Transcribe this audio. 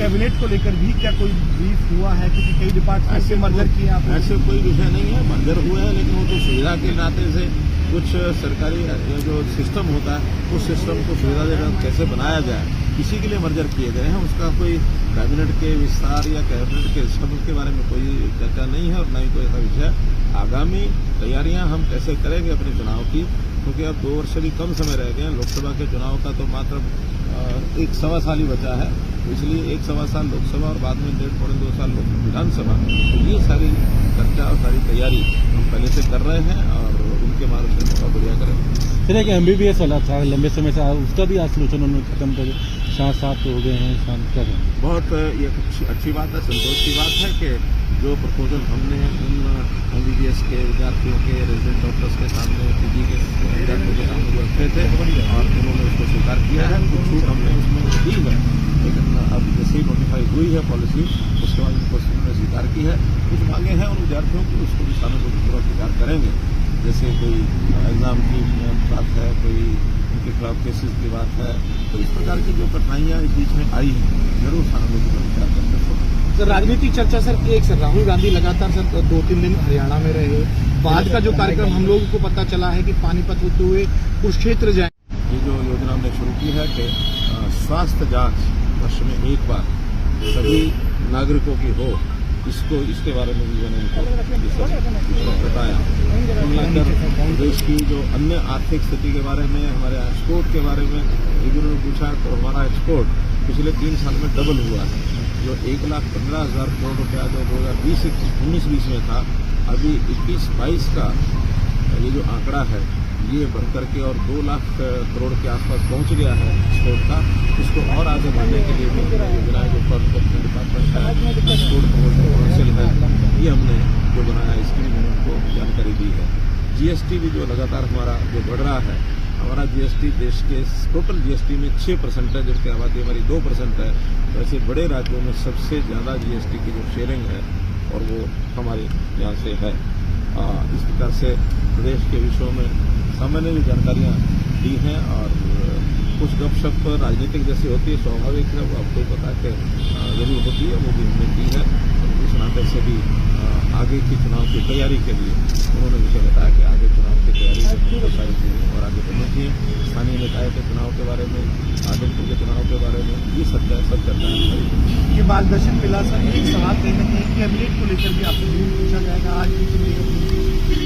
Cabinet को लेकर भी क्या कोई ब्रीफ हुआ है, क्योंकि कई डिपार्टमेंट से मर्जर किए आप? ऐसे कोई विषय नहीं है, मर्जर हुए हैं, लेकिन वो तो सुविधा के नाते से कुछ सरकारी जो सिस्टम होता है उस सिस्टम को सुविधाजनक कैसे बनाया जाए इसी के लिए मर्जर किए गए हैं। उसका कोई कैबिनेट के विस्तार या कैबिनेट के शब्द के बारे में कोई चर्चा नहीं है और न ही कोई ऐसा विषय। आगामी तैयारियां हम कैसे करेंगे अपने चुनाव की, क्योंकि अब 2 वर्ष से भी कम समय रह गए हैं। लोकसभा के चुनाव का तो मात्र 1 सवा साल ही बचा है, तो इसलिए 1 सवा साल लोकसभा और बाद में 1.5-2 साल विधानसभा, तो ये सारी चर्चा और सारी तैयारी हम पहले से कर रहे हैं और उनके मार्ग से बहुत बढ़िया करेंगे। सर एक MBBS वाला था लंबे समय से, उसका भी आज सलूशन उन्होंने खत्म कर साथ हो गए हैं, शांत कर रहे हैं। बहुत ये अच्छी बात है, संतोष की बात है कि जो प्रपोजल हमने उन MBBS के विद्यार्थियों के, रेजिडेंट डॉक्टर्स के सामने, PG के विद्यार्थियों के सामने जो रखे थे और उन्होंने उसको स्वीकार किया है, कुछ छूट हमने उसमें दी है, लेकिन अब जैसे ही नोटिफाई हुई है पॉलिसी उसके बाद उनको उन्होंने स्वीकार की है। कुछ मांगे हैं उन विद्यार्थियों की, उसको भी सानुकूलपूर्वक स्वीकार करेंगे। जैसे कोई एग्जाम की बात है, कोई उनके खिलाफ केसेस की बात है, तो इस प्रकार की जो कठिनाइयां इस बीच में आई हैं जरूर सानुकूलपूर्वक स्वीकार करते। सर राजनीतिक चर्चा सर राहुल गांधी लगातार सर 2-3 दिन हरियाणा में रहे, बाद का जो कार्यक्रम हम लोगों को पता चला है कि पानीपत होते हुए कुरुक्षेत्र जाए। ये जो योजना हमने शुरू की है कि स्वास्थ्य जांच वर्ष में एक बार सभी नागरिकों की हो, इसके बारे में भी मैंने बताया। देश की जो अन्य आर्थिक स्थिति के बारे में, हमारे एक्सपोर्ट के बारे में उन्होंने पूछा, तो हमारा एक्सपोर्ट पिछले 3 साल में डबल हुआ है। जो 1,15,000 करोड़ रुपया जो 2019-20 में था, अभी 21-22 का ये जो आंकड़ा है ये बढ़कर के और 2 लाख करोड़ के आसपास पहुंच गया है एक्सपोर्ट का। इसको और आगे बढ़ने के लिए भी योजनाएं जो कॉर्पोरेट डिपार्टमेंट है, एक्सपोर्ट प्रमोशन काउंसिल है, ये हमने जो बनाया इसकी भी मैंने उनको जानकारी दी है। GST भी जो लगातार हमारा जो बढ़ रहा है, हमारा GST देश के टोटल GST में 6% है, जबकि आबादी हमारी 2% है। वैसे बड़े राज्यों में सबसे ज़्यादा GST की जो शेयरिंग है और वो हमारे यहाँ से है। इस प्रकार से प्रदेश के विषयों में सामान्य भी जानकारियाँ दी हैं और कुछ गपशप राजनीतिक जैसी होती है, स्वाभाविक है, वो आपको पता के जरूर होती है, वो भी हमने दी है। उस नाते से भी आगे की चुनाव की तैयारी के लिए उन्होंने मुझे बताया कि आगे चुनाव की तैयारी में बहुत सारी चीज़ें और आगे बढ़नी चाहिए। स्थानीय निकाय के चुनाव के बारे में, आदित्य के चुनाव के बारे में ये सब चर्चा है। ये मार्गदर्शन मिला सर, एक सवाल कहीं ना कहीं कैबिनेट को लेकर भी आपसे पूछा जाएगा आज भी।